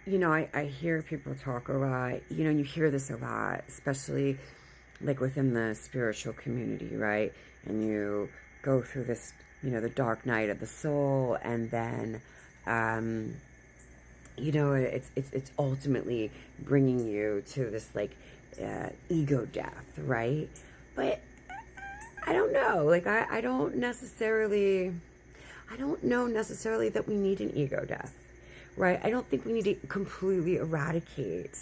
I hear people talk a lot, and you hear this a lot, especially like within the spiritual community, right? And you go through this, the dark night of the soul, and then, it's ultimately bringing you to this like ego death, right? But I don't know, like I don't know necessarily that we need an ego death, right? I don't think we need to completely eradicate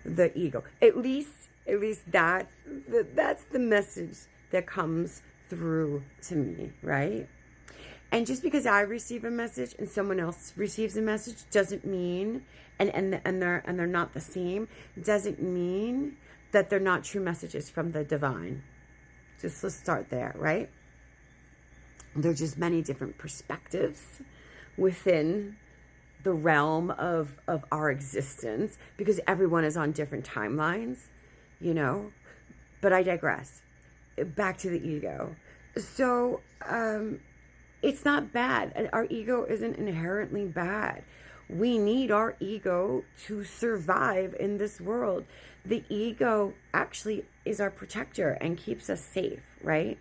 the ego. At least that's the message that comes through to me, right? And just because I receive a message and someone else receives a message doesn't mean, and they're not the same, doesn't mean that they're not true messages from the divine. Just let's start there, right? There's just many different perspectives within the realm of our existence, because everyone is on different timelines, but I digress. Back to the ego. So it's not bad. Our ego isn't inherently bad. We need our ego to survive in this world. The ego actually is our protector and keeps us safe, right?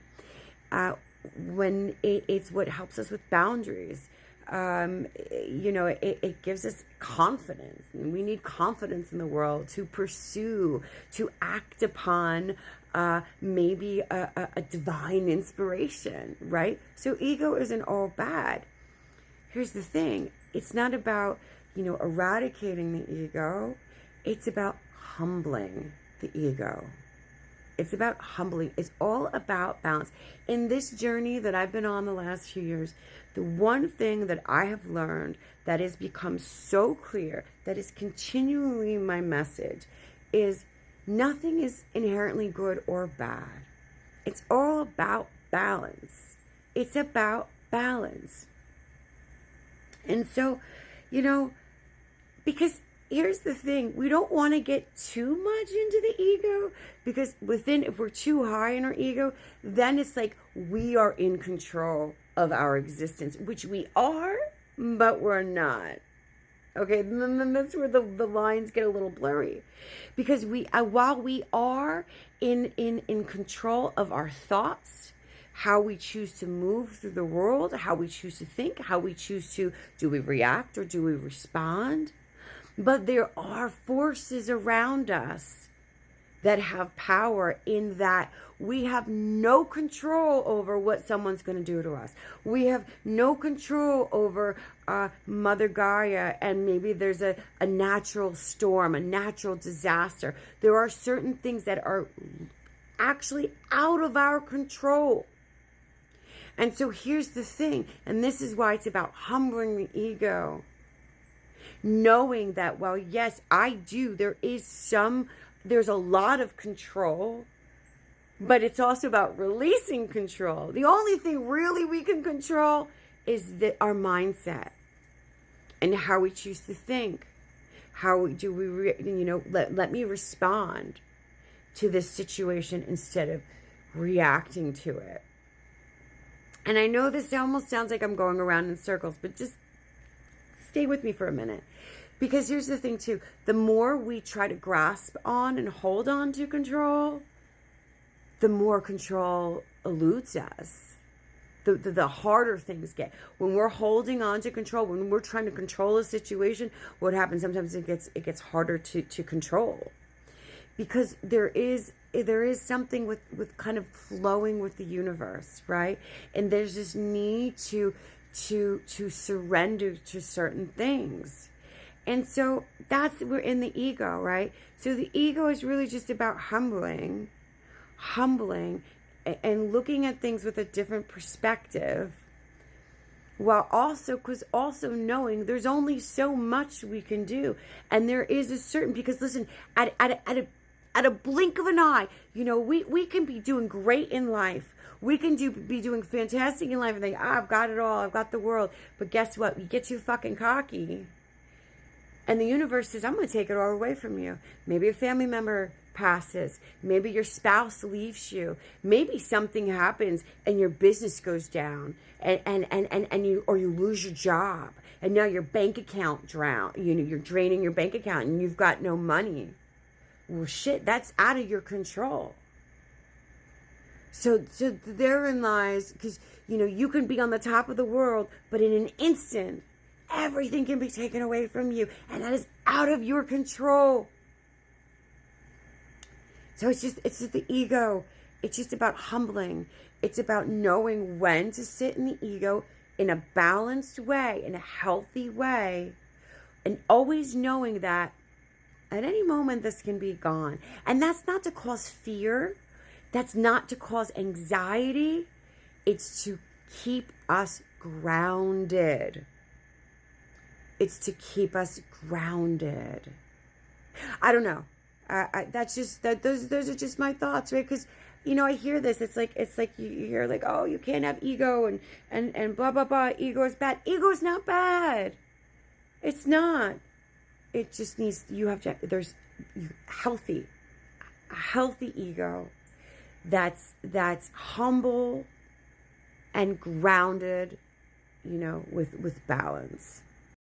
When it's what helps us with boundaries. It gives us confidence, and we need confidence in the world to pursue, to act upon maybe a divine inspiration, right? So ego isn't all bad. Here's the thing. It's not about, eradicating the ego. It's about humbling the ego. It's about humbling. It's all about balance. In this journey that I've been on the last few years, the one thing that I have learned that has become so clear, that is continually my message, is nothing is inherently good or bad. It's all about balance. It's about balance. And so, because here's the thing, we don't want to get too much into the ego, because if we're too high in our ego, then it's like we are in control of our existence, which we are, but we're not. Okay, then that's where the lines get a little blurry, because while we are in control of our thoughts, how we choose to move through the world, how we choose to think, how we choose to, do we react or do we respond? But there are forces around us that have power, in that we have no control over what someone's going to do to us. We have no control over Mother Gaia, and maybe there's a natural storm, a natural disaster. There are certain things that are actually out of our control. And so here's the thing, and this is why it's about humbling the ego. Knowing that, well, yes, I do. There's a lot of control, but it's also about releasing control. The only thing really we can control is our mindset and how we choose to think. How do we, let me respond to this situation instead of reacting to it. And I know this almost sounds like I'm going around in circles, but just stay with me for a minute. Because here's the thing too, the more we try to grasp on and hold on to control, the more control eludes us. The harder things get. When we're holding on to control, when we're trying to control a situation, what happens sometimes it gets harder to control. Because there is something with kind of flowing with the universe, right? And there's this need to surrender to certain things. And so we're in the ego, right? So the ego is really just about humbling and looking at things with a different perspective, while also knowing there's only so much we can do. And there is a certain, because listen, at a blink of an eye, we can be doing great in life. We can be doing fantastic in life and think, I've got it all, I've got the world. But guess what? You get too fucking cocky, and the universe says, I'm going to take it all away from you. Maybe a family member passes. Maybe your spouse leaves you. Maybe something happens and your business goes down, and you lose your job, and now your bank account you're draining your bank account and you've got no money. Well, shit, that's out of your control. So therein lies, because, you can be on the top of the world, but in an instant, everything can be taken away from you, and that is out of your control. So it's just the ego. It's just about humbling. It's about knowing when to sit in the ego in a balanced way, in a healthy way, and always knowing that at any moment this can be gone. And that's not to cause fear. That's not to cause anxiety. It's to keep us grounded. It's to keep us grounded. I don't know. Those are just my thoughts, right? Because I hear this. It's like you hear like, oh, you can't have ego and blah blah blah. Ego is bad. Ego is not bad. It's not. It just needs, there's a healthy ego that's humble and grounded, with balance.